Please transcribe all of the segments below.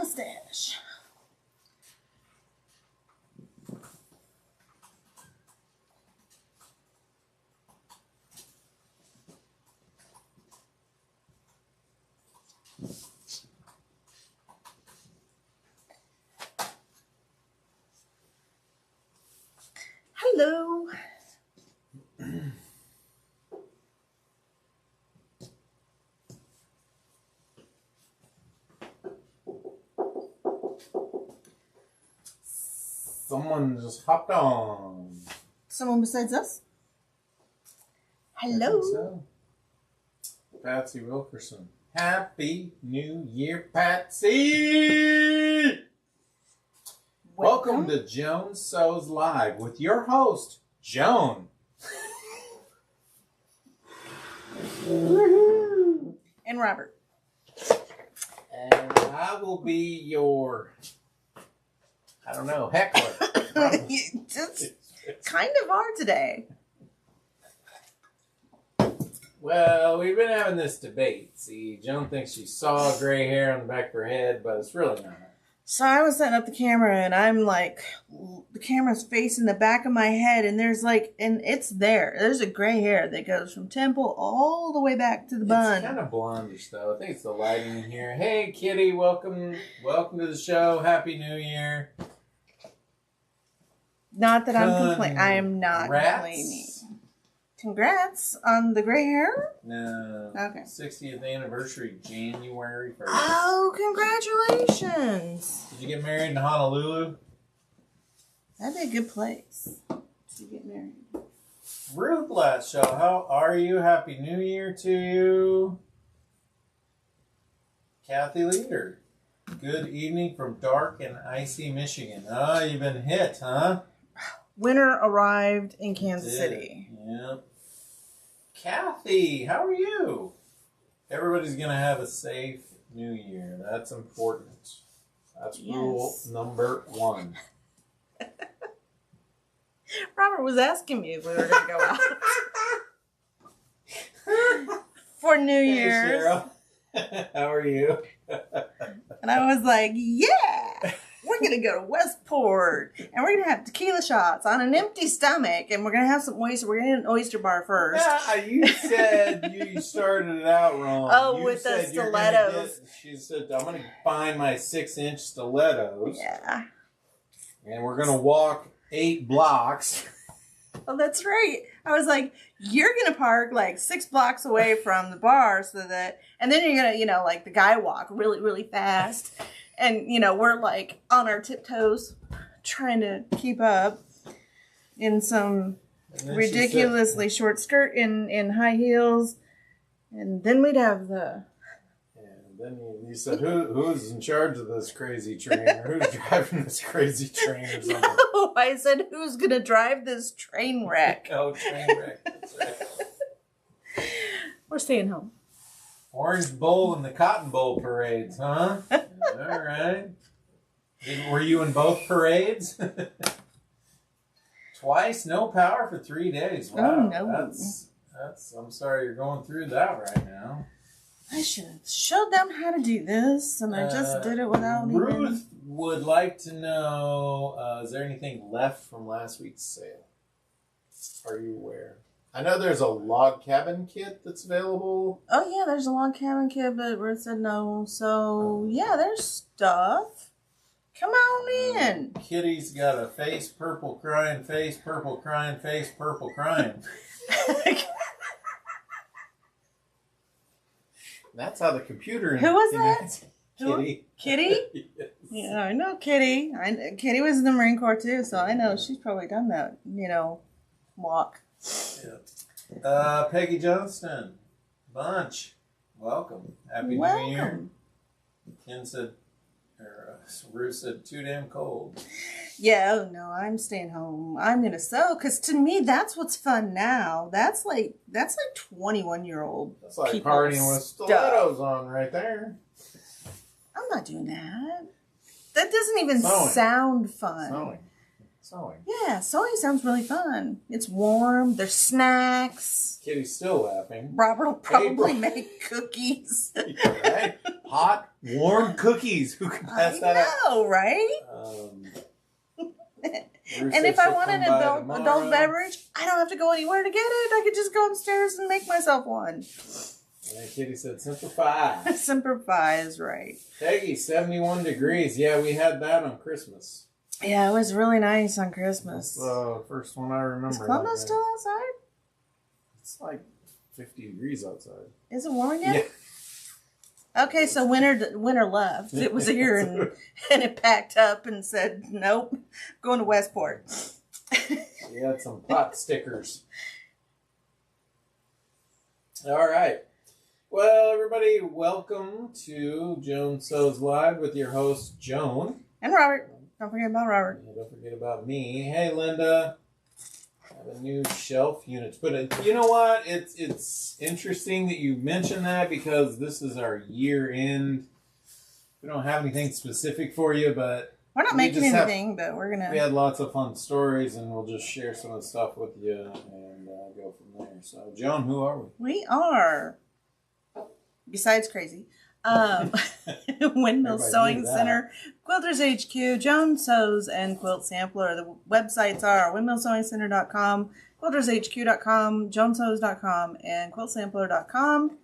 mustache. Hello. Someone just hopped on. Someone besides us? Hello. So. Patsy Wilkerson. Happy New Year, Patsy! Welcome to Joan Sews Live with your host, Joan. And Robert. And I will be your, I don't know, heckler. Just kind of are today. Well, we've been having this debate. See, Joan thinks she saw gray hair on the back of her head, but it's really not. So I was setting up the camera, and I'm like, the camera's facing the back of my head, and there's like, and it's there. There's a gray hair that goes from temple all the way back to the bun. It's kind of blondish, though. I think it's the lighting in here. Hey, Kitty, welcome to the show. Happy New Year. Not that I'm complaining. I am not complaining. Congrats on the gray hair? No. Okay. 60th anniversary, January 1st. Oh, congratulations. Did you get married in Honolulu? That'd be a good place to get married. Ruth Last Show, how are you? Happy New Year to you. Kathy Leader, good evening from dark and icy Michigan. Oh, you've been hit, huh? Winter arrived in Kansas City. Yeah. Kathy, how are you? Everybody's going to have a safe New Year. That's important. That's rule number 1. Robert was asking me if we were going to go out for New Year's. Cheryl. How are you? And I was like, yeah, we're going to go to Westport, and we're going to have tequila shots on an empty stomach, and we're going to have some oyster. We're going to get an oyster bar first. Yeah, you said you started it out wrong. Oh, you with the stilettos. She said, I'm going to find my 6-inch stilettos. Yeah. And we're going to walk 8 blocks. Oh, that's right. I was like, you're going to park like 6 blocks away from the bar so that, and then you're going to, like the guy walk really, really fast. And, we're like on our tiptoes trying to keep up in some ridiculously short skirt in high heels. And then we'd have the... And then you said, who's in charge of this crazy train? Or who's driving this crazy train or something? No, I said, who's going to drive this train wreck? Oh, train wreck. That's right. We're staying home. Orange Bowl and the Cotton Bowl parades, huh? All right. Were you in both parades? Twice, no power for 3 days. Wow. Oh, no. That's. I'm sorry you're going through that right now. I should have showed them how to do this, and I just did it without Ruth would like to know, is there anything left from last week's sale? Are you aware? I know there's a log cabin kit that's available. Oh, yeah, there's a log cabin kit, but Ruth said no. So, yeah, there's stuff. Come on in. Kitty's got a face, purple crying, face, purple crying, face, purple crying. That's how the computer... Who was that? Kitty. Kitty? Yes. Yeah, I know Kitty. Kitty was in the Marine Corps, too, so I know she's probably done that, walk. Yeah. Peggy Johnston, Bunch, welcome. Happy New Year. Ken said, Ruth said, too damn cold. Yeah, no, I'm staying home. I'm going to sew, because to me, that's what's fun now. That's like 21-year-old That's like partying with stilettos on right there. I'm not doing that. That doesn't even sound fun. Sewing. Yeah, sewing sounds really fun. It's warm. There's snacks. Kitty's still laughing. Robert will probably make cookies. Right? hot, warm cookies. Who can pass that out? I know, right? And if I want an adult beverage, I don't have to go anywhere to get it. I could just go upstairs and make myself one. And Kitty said, simplify. Simplify is right. Peggy, 71 degrees. Yeah, we had that on Christmas. Yeah, it was really nice on Christmas. That's the first one I remember. Is Columbus still outside? It's like 50 degrees outside. Is it warm yet? Yeah. Okay, so winter left. It was here and it packed up and said, nope, going to Westport. We had some pot stickers. All right. Well, everybody, welcome to Joan Sews Live with your host, Joan. And Robert. Don't forget about Robert. Yeah, don't forget about me. Hey, Linda. I have a new shelf unit. But you know what? It's interesting that you mentioned that because this is our year end. We don't have anything specific for you, but we're not making anything, but we're gonna. We had lots of fun stories, and we'll just share some of the stuff with you and go from there. So, Joan, who are we? We are, besides crazy, Windmill Sewing Center, Quilters HQ, Joan Sews, and Quilt Sampler. The websites are windmillsewingcenter.com, quiltershq.com, joansews.com, and quiltsampler.com.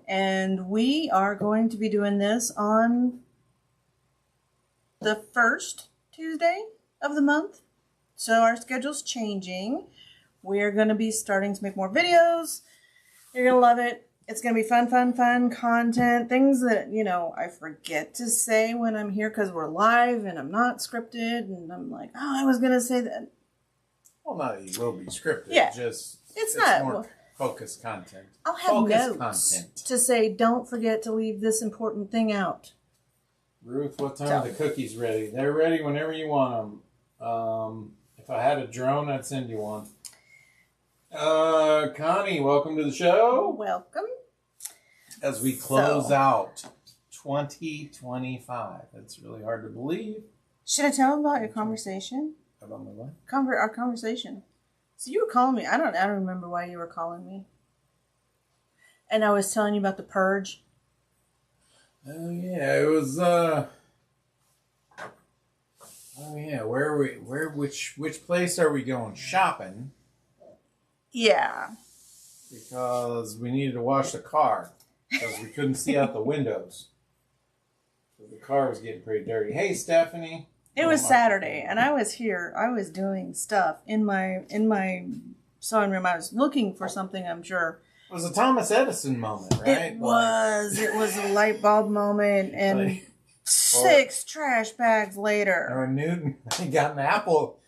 And we are going to be doing this on the first Tuesday of the month. So our schedule's changing. We're going to be starting to make more videos. You're going to love it. It's going to be fun content. Things that, I forget to say when I'm here because we're live and I'm not scripted. And I'm like, oh, I was going to say that. Well, no, you will be scripted. Yeah. It's not more focused content. I'll have notes to say, don't forget to leave this important thing out. Ruth, what time are the cookies ready? They're ready whenever you want them. If I had a drone, I'd send you one. Connie, welcome to the show. Welcome. As we close out 2025. That's really hard to believe. Should I tell them about your conversation? About my what? Our conversation. So you were calling me. I don't remember why you were calling me. And I was telling you about the purge. Oh yeah, it was oh yeah, which place are we going shopping? Yeah. Because we needed to wash the car. Because we couldn't see out the windows. So the car was getting pretty dirty. Hey, Stephanie. It was Saturday, and I was here. I was doing stuff in my sewing room. I was looking for something, I'm sure. It was a Thomas Edison moment, right? It was. It was a light bulb moment, and 6 trash bags later. Or Newton got an apple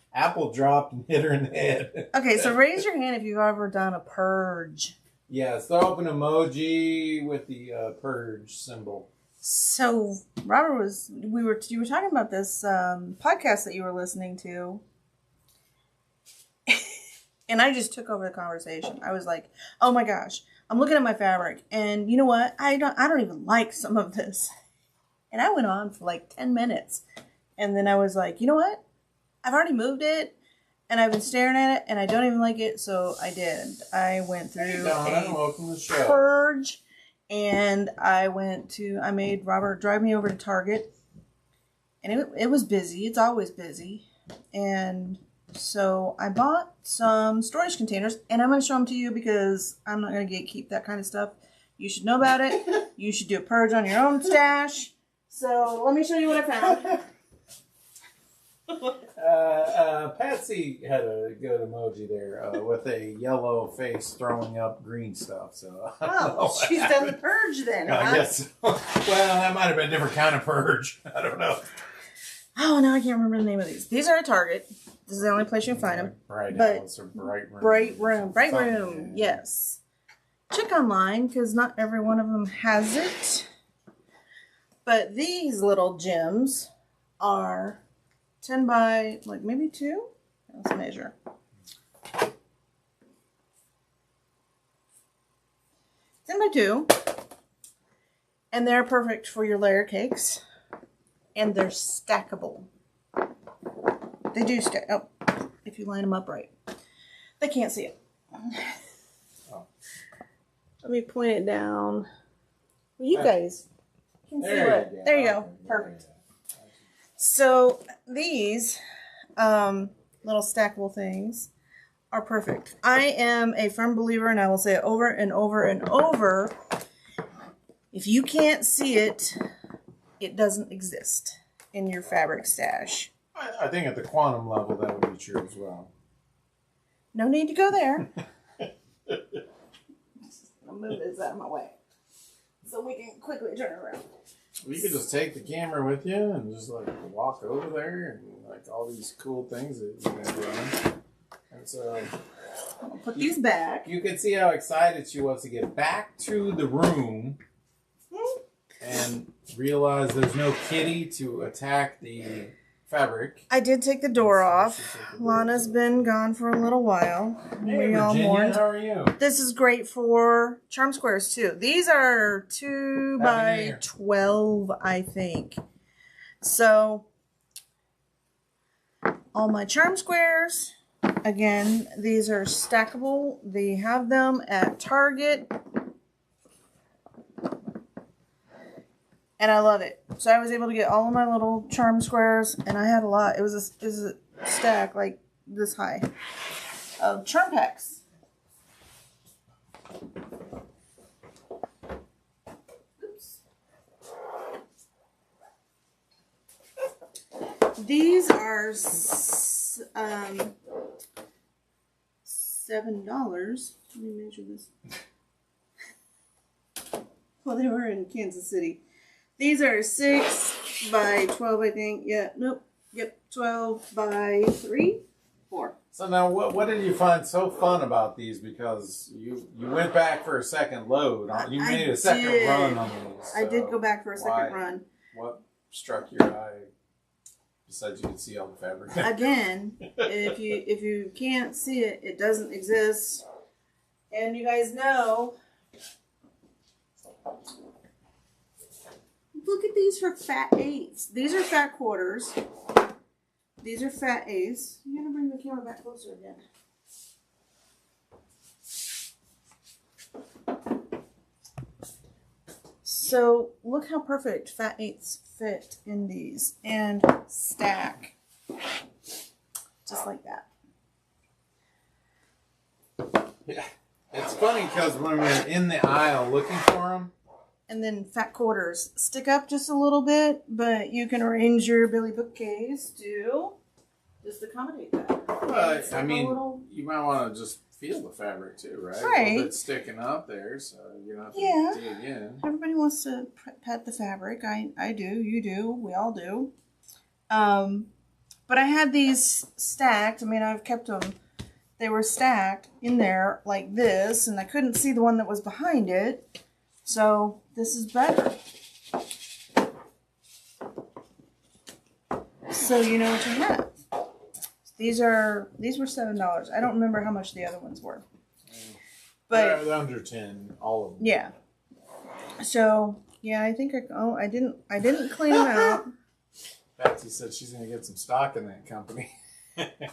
dropped and hit her in the head. Okay, so raise your hand if you've ever done a purge. Yes, throw up an emoji with the purge symbol. So Robert you were talking about this podcast that you were listening to, and I just took over the conversation. I was like, "Oh my gosh, I'm looking at my fabric, and you know what? I don't even like some of this." And I went on for like 10 minutes, and then I was like, "You know what? I've already moved it, and I've been staring at it, and I don't even like it." So I did. I went through welcome to the show. Purge. And I made Robert drive me over to Target. And it was busy. It's always busy. And so I bought some storage containers. And I'm going to show them to you because I'm not going to gatekeep that kind of stuff. You should know about it. You should do a purge on your own stash. So let me show you what I found. Patsy had a good emoji there with a yellow face throwing up green stuff. So she's done the purge then. I guess. Well, that might have been a different kind of purge. I don't know. Oh, now I can't remember the name of these. These are at Target. This is the only place you can find them. Bright House or Bright Room. Bright Room. Yes. Check online because not every one of them has it. But these little gems are 10 by, maybe 2? Let's measure. 10 by 2. And they're perfect for your layer cakes. And they're stackable. They do stack. Oh, if you line them up right. They can't see it. Oh. Let me point it down. Well, you guys can see what. There you go. Perfect. So these little stackable things are perfect. I am a firm believer, and I will say it over and over and over. If you can't see it, it doesn't exist in your fabric stash. I think at the quantum level that would be true as well. No need to go there. I'll move this out of my way so we can quickly turn around. Well, you could just take the camera with you and just like walk over there and like all these cool things that you're gonna do. And so I'll put these back. You could see how excited she was to get back to the room and realize there's no kitty to attack the fabric. I did take the door off. Lana's been gone for a little while. Hey, Virginia, how are you? This is great for charm squares too. These are 2 by 12, I think. So all my charm squares, again, these are stackable. They have them at Target. And I love it. So I was able to get all of my little charm squares, and I had a lot. It was a stack like this high of charm packs. Oops. These are $7. Let me measure this. Well, they were in Kansas City. These are 6 by 12, I think. Yeah, nope. Yep, 12 by 3, 4. So now, what did you find so fun about these? Because you went back for a second load. You made a second run on these. So I did go back for a second run. What struck your eye? Besides, you could see all the fabric. Again, if you can't see it, it doesn't exist. And you guys know. Look at these for fat 8s. These are fat quarters. These are fat 8s. I'm going to bring the camera back closer again. So look how perfect fat 8s fit in these and stack. Just like that. Yeah. It's funny because when we're in the aisle looking for them, and then fat quarters stick up just a little bit, but you can arrange your Billy bookcase to just accommodate that. I mean, you might want to just feel the fabric too, right? Right. A little bit sticking up there, so you're not to dig in. Everybody wants to pet the fabric. I do. You do. We all do. But I had these stacked. I mean, I've kept them. They were stacked in there like this, and I couldn't see the one that was behind it. So this is better. So you know what you have. These were $7. I don't remember how much the other ones were. But they're under 10, all of them. Yeah. So yeah, I think I didn't clean them out. Patsy said she's gonna get some stock in that company.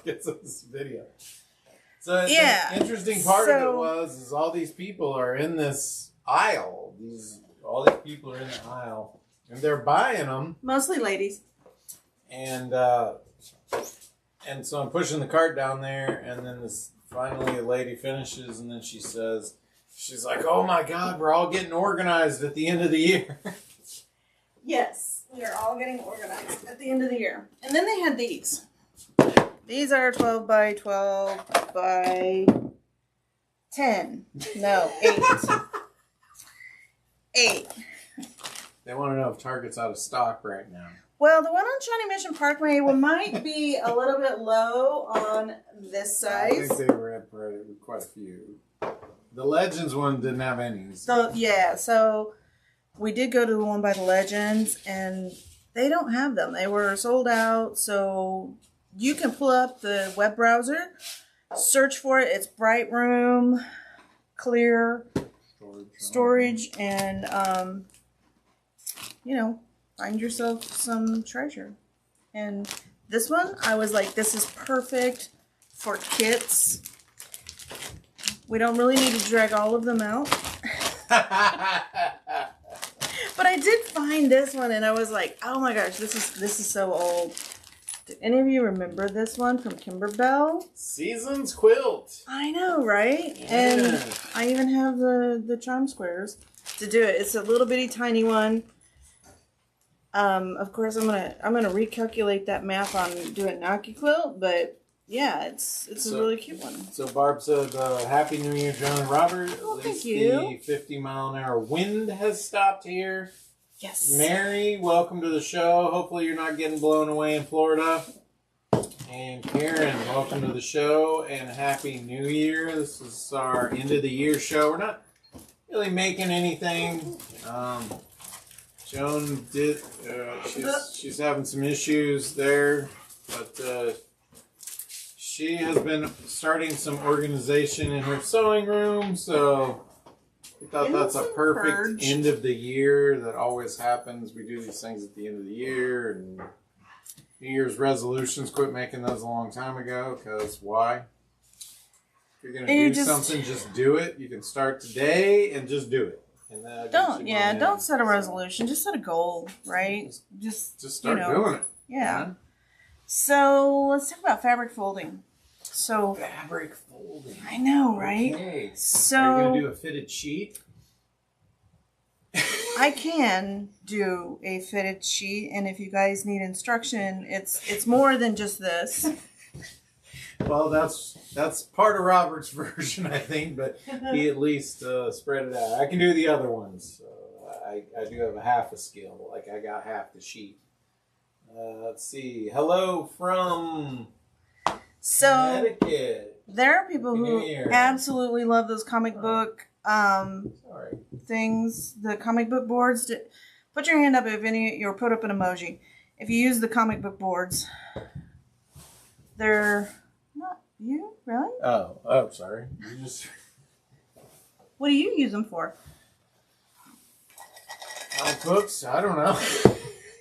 Get some this video. So the interesting part of it is all these people are in this aisle. All these people are in the aisle, and they're buying them. Mostly ladies. And so I'm pushing the cart down there, and then finally a lady finishes, and then she's like, "Oh my God, we're all getting organized at the end of the year." Yes, we are all getting organized at the end of the year. And then they had these. These are 12 by 12 by 10. No, 8. 8. They want to know if Target's out of stock right now. Well, the one on Shawnee Mission Parkway might be a little bit low on this size. I think they were at quite a few. The Legends one didn't have any. So we did go to the one by the Legends, and they don't have them. They were sold out, so you can pull up the web browser, search for it. It's Bright Room, Clear, Storage, and, find yourself some treasure. And this one, I was like, this is perfect for kits. We don't really need to drag all of them out. But But I did find this one, and I was like, oh my gosh, this is so old. Do any of you remember this one from Kimberbell? Seasons Quilt. I know, right? Yeah. And I even have the charm squares to do it. It's a little bitty tiny one. Of course, I'm gonna recalculate that math on doing Naki quilt, but yeah, it's a really cute one. So Barb said, "Happy New Year, Joan and Robert." Oh, At least thank you. the 50-mile-an-hour wind has stopped here. Yes. Mary, welcome to the show. Hopefully you're not getting blown away in Florida. And Karen, welcome to the show and Happy New Year. This is our end of the year show. We're not really making anything. Joan did. She's having some issues there, but she has been starting some organization in her sewing room, so we thought that's a perfect end of the year. That always happens. We do these things at the end of the year, and New Year's resolutions. Quit making those a long time ago, because why? If you're going to do something, just do it. You can start today and just do it. And don't set a resolution. Just set a goal, right? Just start doing it. Yeah. So let's talk about fabric folding. So fabric folding. I know, right? Okay. So are you gonna do a fitted sheet? I can do a fitted sheet, and if you guys need instruction, it's more than just this. Well, that's part of Robert's version, I think, but he at least spread it out. I can do the other ones. I do have a half a skill. Like, I got half the sheet. Let's see. Hello from Connecticut. There are people who absolutely love those comic book things, the comic book boards. Put your hand up if any, or put up an emoji. If you use the comic book boards, they're not you, really? Oh, sorry. What do you use them for? Books? I don't know.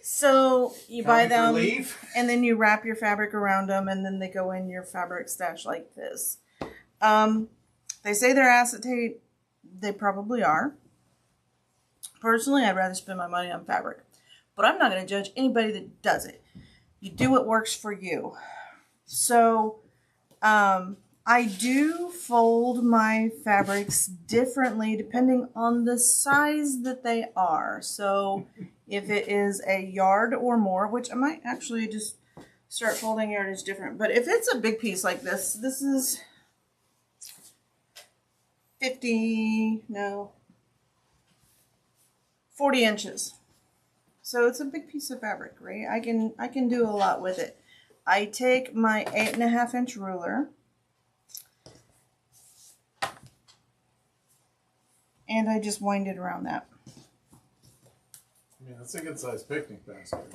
So you buy them, relief. And then you wrap your fabric around them, and then they go in your fabric stash like this. They say they're acetate. They probably are. Personally, I'd rather spend my money on fabric. But I'm not going to judge anybody that does it. You do what works for you. So, I do fold my fabrics differently depending on the size that they are. So, if it is a yard or more, which I might actually just start folding yardage different. But if it's a big piece like this, this is 40 inches. So it's a big piece of fabric, right? I can do a lot with it. I take my 8.5 inch ruler and I just wind it around that. Yeah, that's a good sized picnic basket.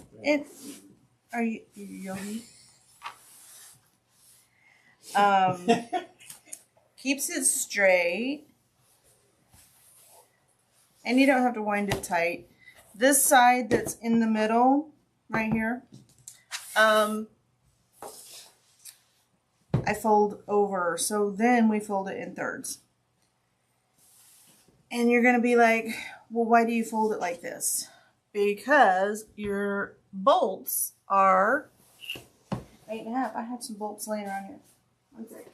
Are you Yogi? Keeps it straight. And you don't have to wind it tight. This side that's in the middle, right here, I fold over. So then we fold it in thirds. And you're going to be like, well, why do you fold it like this? Because your bolts are 8.5. I have some bolts laying around here. One second.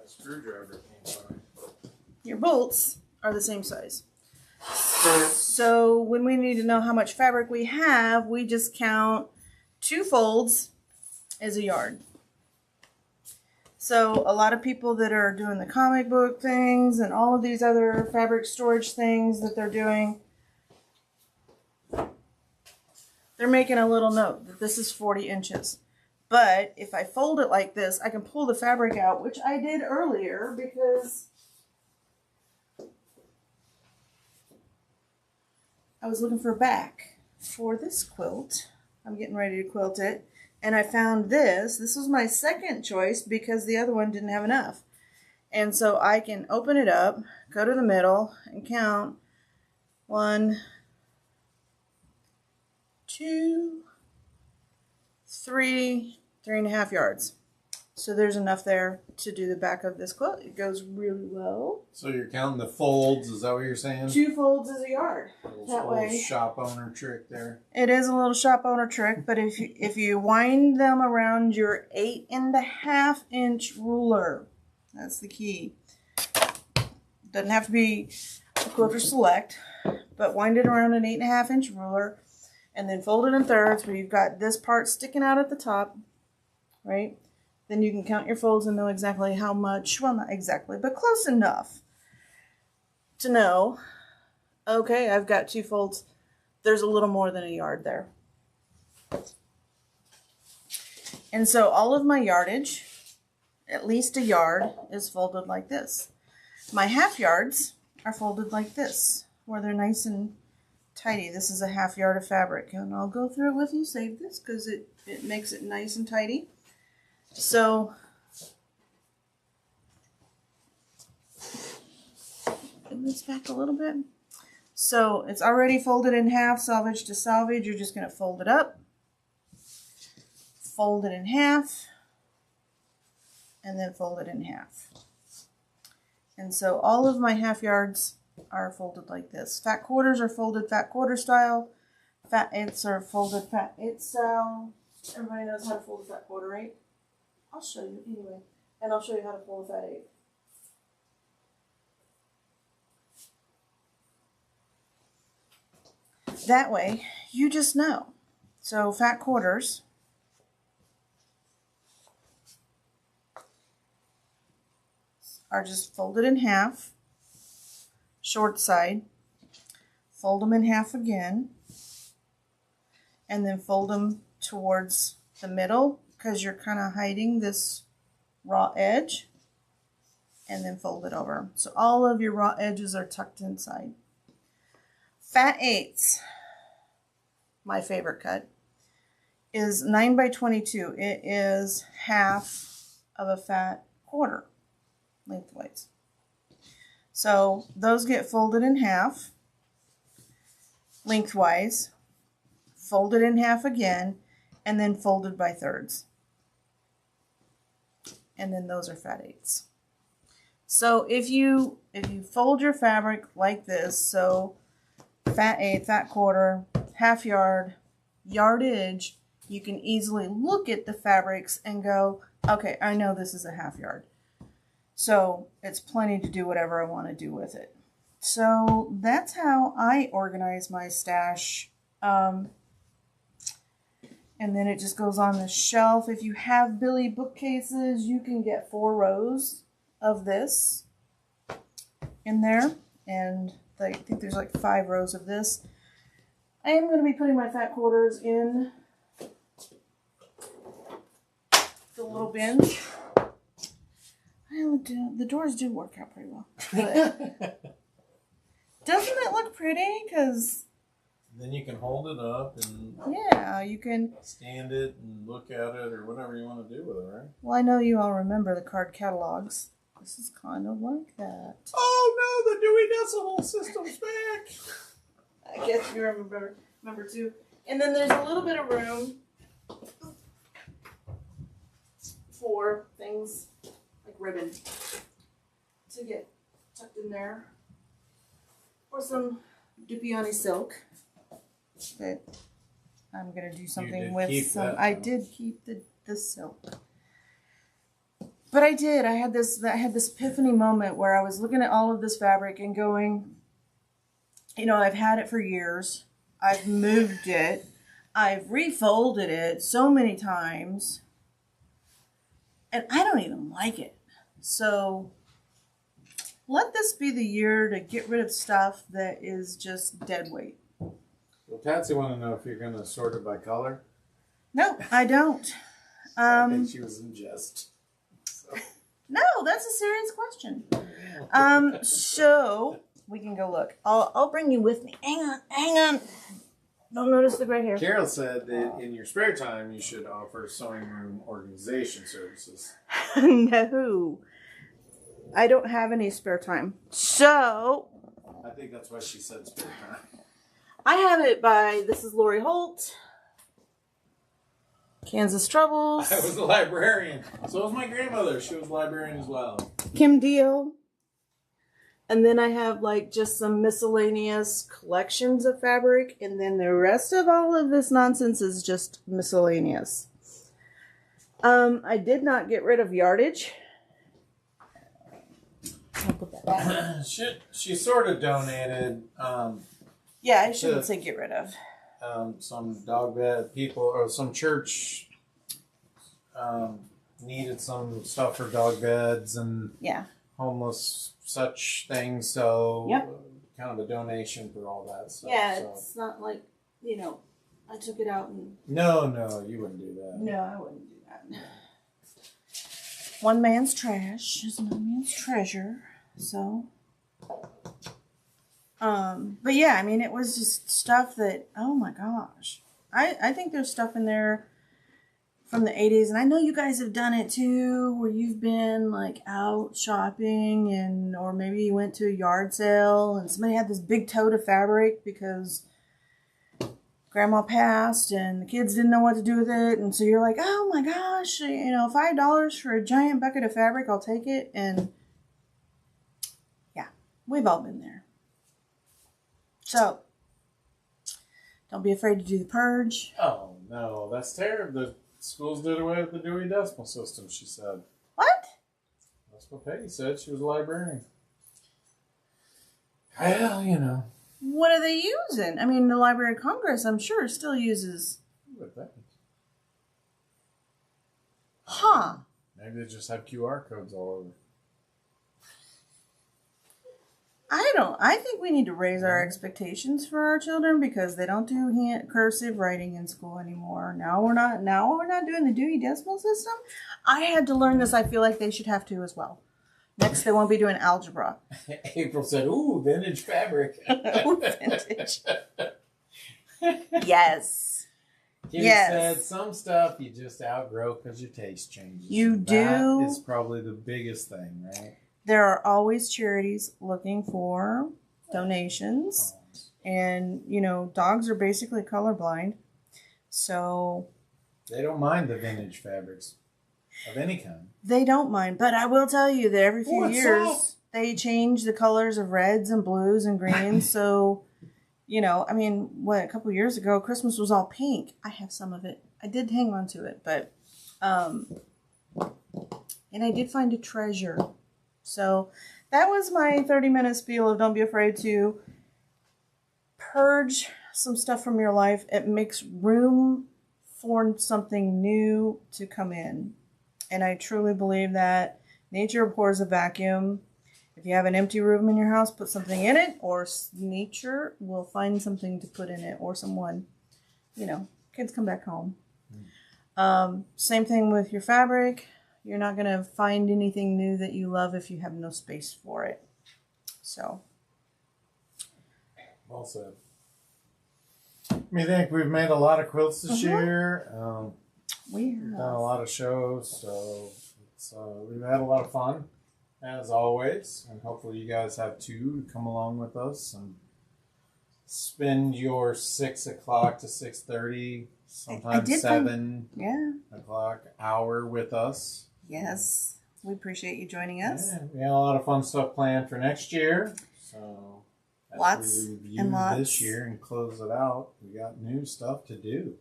Screwdriver came by. Your bolts are the same size. So when we need to know how much fabric we have, we just count 2 folds as a yard. So a lot of people that are doing the comic book things and all of these other fabric storage things that they're doing, they're making a little note that this is 40 inches. But if I fold it like this, I can pull the fabric out, which I did earlier because I was looking for a back for this quilt. I'm getting ready to quilt it. And I found this. This was my second choice because the other one didn't have enough. And so I can open it up, go to the middle, and count 1, 2, 3, 3.5 yards. So there's enough there to do the back of this quilt. It goes really well. So you're counting the folds, is that what you're saying? 2 folds is a yard. That way. Shop owner trick there. It is a little shop owner trick, but if you wind them around your 8.5-inch ruler, that's the key. Doesn't have to be a Quilter Select, but wind it around an 8.5-inch ruler, and then fold it in thirds where you've got this part sticking out at the top, right? Then you can count your folds and know exactly how much, well, not exactly, but close enough to know, okay, I've got 2 folds. There's a little more than a yard there. And so all of my yardage, at least a yard, is folded like this. My half yards are folded like this, where they're nice and tidy. This is a half yard of fabric, and I'll go through it with you, save this, because it makes it nice and tidy. So, move this back a little bit. So it's already folded in half, salvage to salvage. You're just going to fold it up, fold it in half, and then fold it in half. And so all of my half yards are folded like this. Fat quarters are folded fat quarter style. Fat eighths are folded fat eighth style. Everybody knows how to fold a fat quarter, right? I'll show you anyway. And I'll show you how to fold a fat eighth. That way, you just know. So fat quarters are just folded in half, short side, fold them in half again, and then fold them towards the middle because you're kind of hiding this raw edge, and then fold it over. So all of your raw edges are tucked inside. Fat eighths, my favorite cut, is 9 by 22. It is half of a fat quarter lengthwise. So those get folded in half lengthwise, folded in half again, and then folded by thirds. And then those are fat eighths. So if you fold your fabric like this, so fat eighth, fat quarter, half yard, yardage, you can easily look at the fabrics and go, okay, I know this is a half yard. So it's plenty to do whatever I want to do with it. So that's how I organize my stash. And then it just goes on the shelf. If you have Billy bookcases, you can get 4 rows of this in there. And I think there's like 5 rows of this. I am going to be putting my fat quarters in the little bins. The doors do work out pretty well. But doesn't it look pretty? Because then you can hold it up and yeah, you can stand it and look at it or whatever you want to do with it, right? Well, I know you all remember the card catalogs. This is kind of like that. Oh no, the Dewey Decimal System's back. I guess you remember too. And then there's a little bit of room for things like ribbon to get tucked in there, or some Dupioni silk that I'm gonna do something with. Some I did keep the silk, but I had this epiphany moment where I was looking at all of this fabric and going, you know, I've had it for years. I've moved it. I've refolded it so many times, and I don't even like it. So let this be the year to get rid of stuff that is just dead weight. Well, Patsy wanted to know if you're going to sort it by color. No, I don't. I think she was in jest. So. No, that's a serious question. So we can go look. I'll bring you with me. Hang on. Don't notice the gray hair. Carol said that in your spare time you should offer sewing room organization services. No. I don't have any spare time. So I think that's why she said spare time. I have it by, this is Lori Holt. Kansas Troubles. I was a librarian. So was my grandmother. She was a librarian as well. Kim Deal. And then I have like just some miscellaneous collections of fabric. And then the rest of all of this nonsense is just miscellaneous. I did not get rid of yardage. I'll put that back. She sort of donated. Yeah, I shouldn't say get rid of. Some dog bed people or some church needed some stuff for dog beds and homeless such things. So kind of a donation for all that stuff. Yeah, so. It's not like, I took it out and... No, you wouldn't do that. No, I wouldn't do that. One man's trash is another man's treasure. So... but yeah, I mean, it was just stuff that, oh my gosh. I think there's stuff in there from the 80s, and I know you guys have done it too, where you've been like out shopping or maybe you went to a yard sale and somebody had this big tote of fabric because grandma passed and the kids didn't know what to do with it. And so you're like, oh my gosh, $5 for a giant bucket of fabric, I'll take it. And yeah, we've all been there. So, don't be afraid to do the purge. Oh, no, that's terrible. The schools did away with the Dewey Decimal System, she said. What? That's what Peggy said. She was a librarian. Well, What are they using? I mean, the Library of Congress, I'm sure, still uses... Huh. Maybe they just have QR codes all over. I think we need to raise our expectations for our children because they don't do cursive writing in school anymore. Now we're not doing the Dewey Decimal System. I had to learn this. I feel like they should have to as well. Next, they won't be doing algebra. April said, ooh, vintage fabric. Ooh, vintage. Yes. Kitty said some stuff you just outgrow because your taste changes. You do. That is probably the biggest thing, right? There are always charities looking for donations. And, dogs are basically colorblind. So... They don't mind the vintage fabrics of any kind. They don't mind. But I will tell you that every few years, they change the colors of reds and blues and greens. So, a couple of years ago, Christmas was all pink. I have some of it. I did hang on to it. But, and I did find a treasure. So that was my 30-minute spiel of don't be afraid to purge some stuff from your life. It makes room for something new to come in. And I truly believe that nature abhors a vacuum. If you have an empty room in your house, put something in it, or nature will find something to put in it, or someone, kids come back home. Same thing with your fabric. You're not going to find anything new that you love if you have no space for it. So. Well said. I think we've made a lot of quilts this year. We have done a lot of shows, so we've had a lot of fun, as always. And hopefully you guys have too. Come along with us and spend your 6 o'clock to 6:30, sometimes 7 o'clock hour with us. Yes. We appreciate you joining us. Yeah, we had a lot of fun stuff planned for next year. So lots we review and lots. this year and close it out. We got new stuff to do.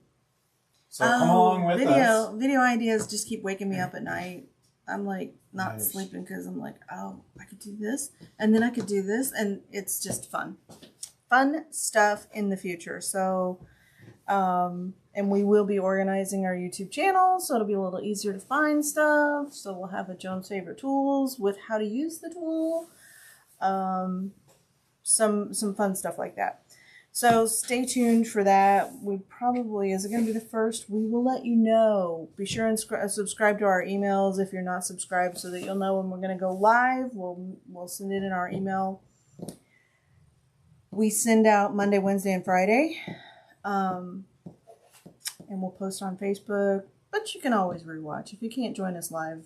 So come along with us. Video ideas just keep waking me up at night. I'm like not sleeping because I'm like, oh, I could do this. And then I could do this. And it's just fun. Fun stuff in the future. So, and we will be organizing our YouTube channel, so it'll be a little easier to find stuff. So we'll have a Joan's Favorite Tools with how to use the tool. Some fun stuff like that. So stay tuned for that. Is it going to be the first? We will let you know. Be sure and subscribe to our emails if you're not subscribed so that you'll know when we're going to go live. We'll send it in our email. We send out Monday, Wednesday, and Friday. And we'll post on Facebook, but you can always rewatch. If you can't join us live,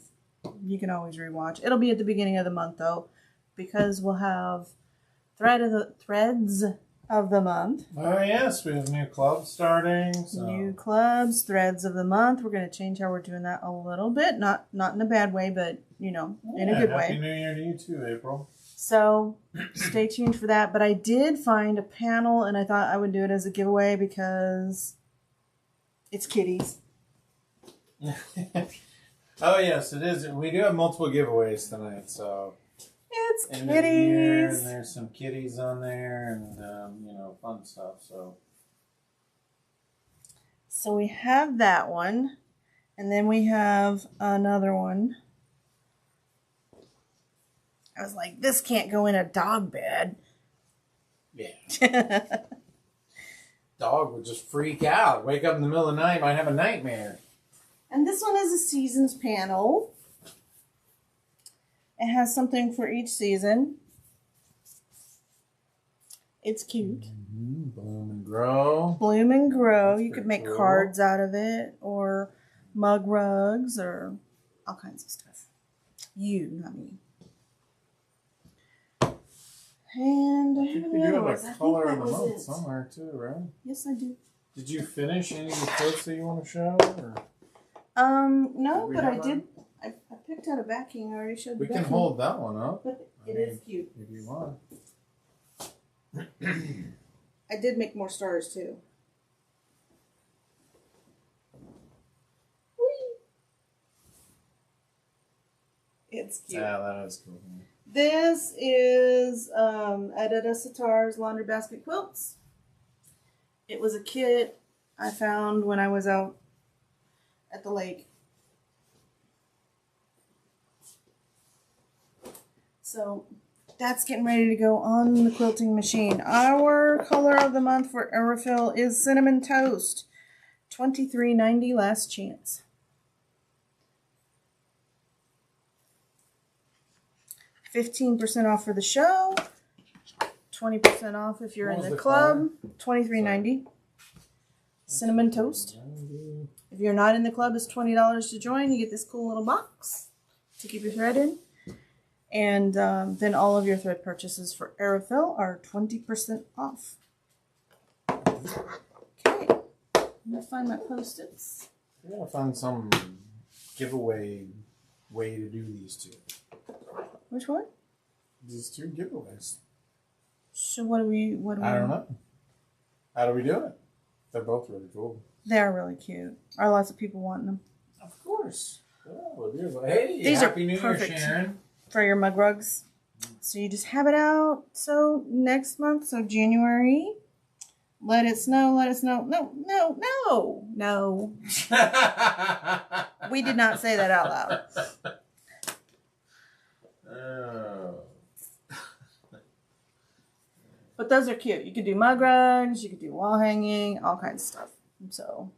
you can always rewatch. It'll be at the beginning of the month, though, because we'll have threads of the month. Oh, yes. We have new clubs starting. So. New clubs, threads of the month. We're going to change how we're doing that a little bit. Not in a bad way, but, you know, in a good way. Happy New Year to you too, April. So stay tuned for that. But I did find a panel, and I thought I would do it as a giveaway because it's kitties. Oh, yes, it is. We do have multiple giveaways tonight, so... It's End of the year, kitties. and there's some kitties on there, and, you know, fun stuff, so... So we have that one, and then we have another one. I was like, this can't go in a dog bed. Yeah. Dog would just freak out. Wake up in the middle of the night, might have a nightmare. And this one is a seasons panel. It has something for each season. It's cute. Mm-hmm. Bloom and grow. Bloom and grow. That's You could pretty make cool. cards out of it, or mug rugs, or all kinds of stuff. You, not me. And I have You any other do ones. have I a think color that of the was month it. somewhere, too, right? Yes, I do. Did you finish any of the quotes that you want to show? Or? No, Did we but have I one? did. I picked out a backing. I already showed We the can backing. hold that one up But I it is mean, cute. if you want. I did make more stars too. Whee! It's cute. Yeah, that is cool. This is Edita Sitar's Laundry Basket Quilts. It was a kit I found when I was out at the lake. So that's getting ready to go on the quilting machine. Our color of the month for Aerofill is Cinnamon Toast. $23.90 last chance. 15% off for the show. 20% off if you're What in was the the club. $23.90. Cinnamon Toast. If you're not in the club, it's $20 to join. You get this cool little box to keep your thread in. And then all of your thread purchases for Aerofill are 20% off. Okay. Let me find my Post-its. We gotta find some giveaway way to do these two. Which one? These two giveaways. So what do we I don't know. How do we do it? They're both really cool. They're really cute. Are lots of people wanting them? Of course. Yeah, well, beautiful. Hey, These are Happy New Year, perfect. Sharon. For your mug rugs. So you just have it out. So next month, so January, let it snow, let it snow. No. We did not say that out loud. Oh. But those are cute. You could do mug rugs, you could do wall hanging, all kinds of stuff. So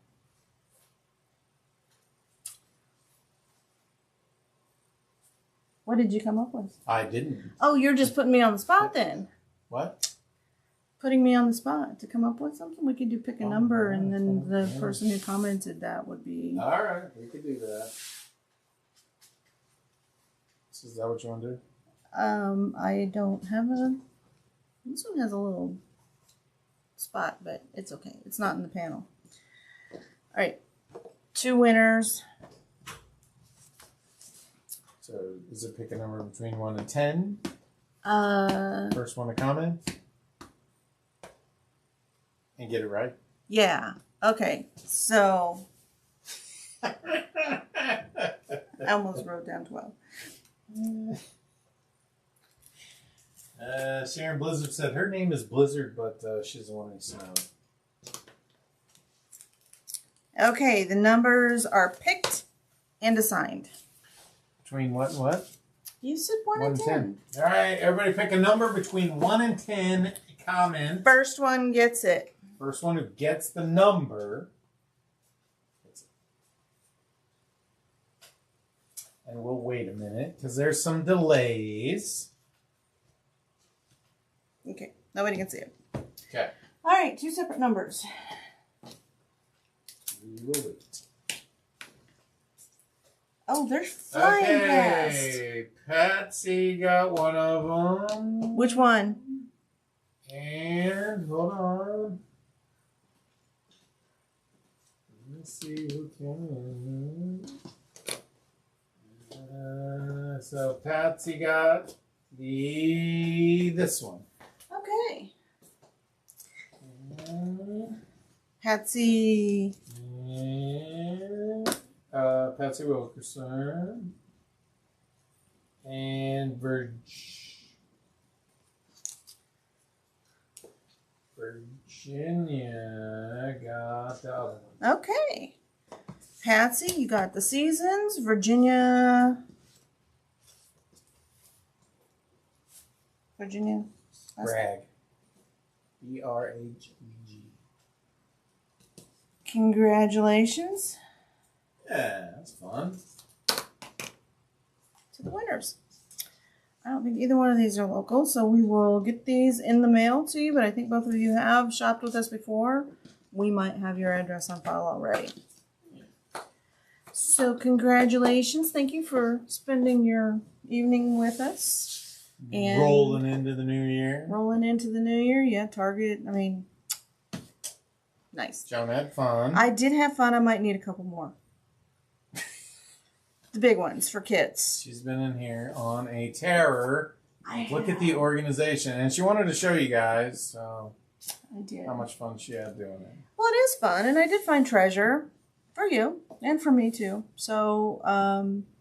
what did you come up with? I didn't. Oh, you're just putting me on the spot then. What? Putting me on the spot to come up with something. We could do pick a number, and then the yeah. person who commented that would be. All right, we could do that. So is that what you want to do? I don't have a. This one has a little spot, but it's okay. It's not in the panel. All right, 2 winners. So is it pick a number between 1 and 10? First one to comment and get it right. Yeah. Okay. So I almost wrote down 12. Sharon Blizzard said her name is Blizzard, but she doesn't want any snow. Okay, the numbers are picked and assigned. Between what and what? You said 1 and 10. All right, everybody pick a number between 1 and 10. Comment. First one gets it. First one who gets the number. Gets it. And we'll wait a minute because there's some delays. Okay, nobody can see it. Okay. All right, 2 separate numbers. We will wait. Oh, they're flying past. Okay, Patsy got one of them. Which one? And hold on. Let's see who can. So Patsy got this one. Okay. And Patsy. Patsy Wilkerson. And Virginia got the other one. Okay. Patsy, you got the Seasons. Virginia. Bragg. B-R-H-E-G. Congratulations Yeah, that's fun. to the winners. I don't think either one of these are local, so we will get these in the mail to you, but I think both of you have shopped with us before. We might have your address on file already. So congratulations. Thank you for spending your evening with us. And rolling into the new year. Rolling into the new year. Yeah, Target. I mean, nice. Joan had fun. I did have fun. I might need a couple more. The big ones for kids. She's been in here on a terror. Look at the organization. And she wanted to show you guys so I did. How much fun she had doing it. Well, it is fun. And I did find treasure for you and for me too. So,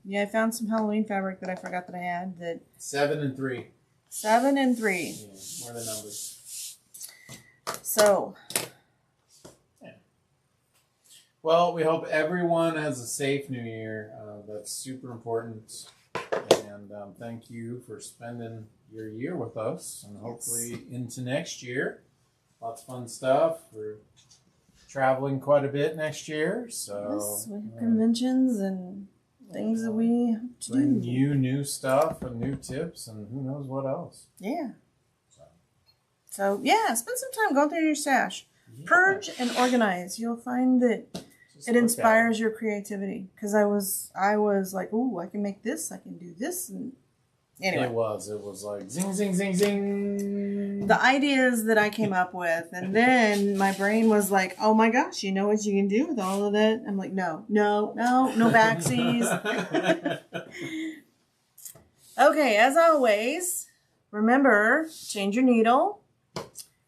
yeah, I found some Halloween fabric that I forgot that I had. 7 and 3. 7 and 3. Yeah, what are the numbers? So. Yeah. Well, we hope everyone has a safe new year. That's super important. And thank you for spending your year with us. And hopefully into next year. Lots of fun stuff. We're traveling quite a bit next year. So yes, we have conventions and things that we have to bring do. you new stuff and new tips and who knows what else. Yeah. So yeah, spend some time going through your stash. Yeah. Purge and organize. You'll find that it inspires your creativity. Because I was like, ooh, I can make this, I can do this, and anyway. It was like zing, zing, zing, zing. The ideas that I came up with, and then my brain was like, oh my gosh, you know what you can do with all of that? I'm like, no backsies. Okay, as always, remember, change your needle,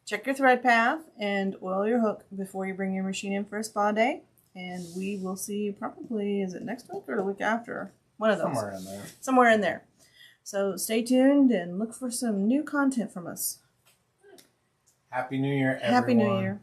check your thread path, and oil your hook before you bring your machine in for a spa day. And we will see you probably, is it next week or the week after? One of those. Somewhere in there. Somewhere in there. So stay tuned and look for some new content from us. Happy New Year, everyone. Happy New Year.